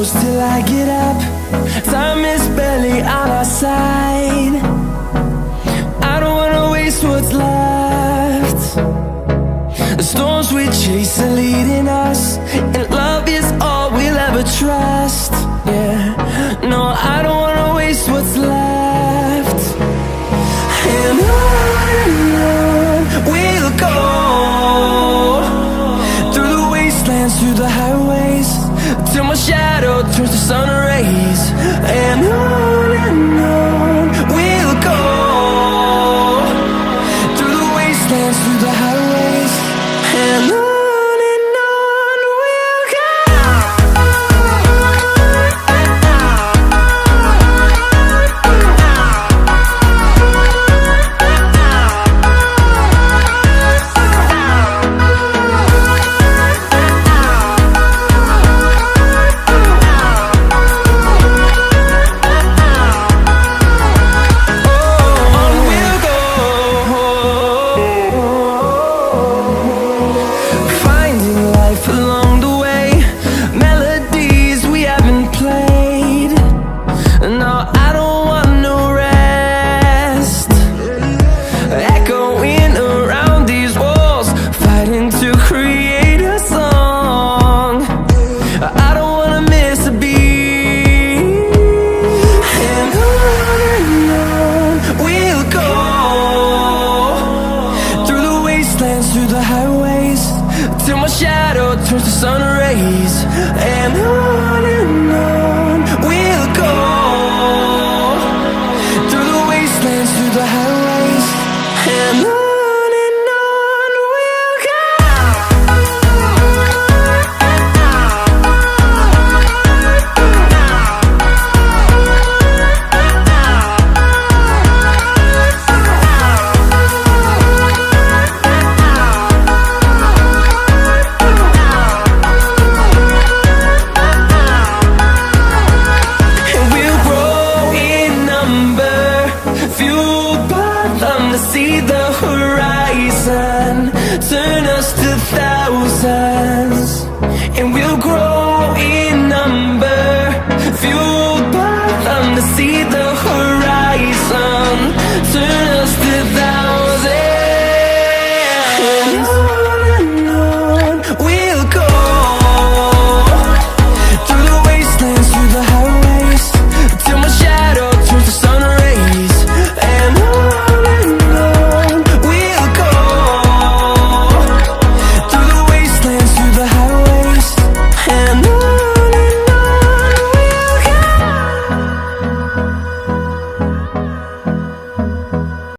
close till I get up. Time is barely on our side. I don't wanna waste what's left. The storms we chase are leading us, and love is all we'll ever trust. Yeah, no, I don't wanna waste what's left. And on we'll go, through the wastelands, through the highways, till my shadow turns to sun rays. And on we'll go, through the wastelands, through the highways, and on we'll go. Through the highways, till my shadow turns to sun rays. And on we'll go, through the wastelands, through the highways, and on we'll go. To see the horizon turn us to thousands, and we'll grow in number, fueled by them to see the horizon.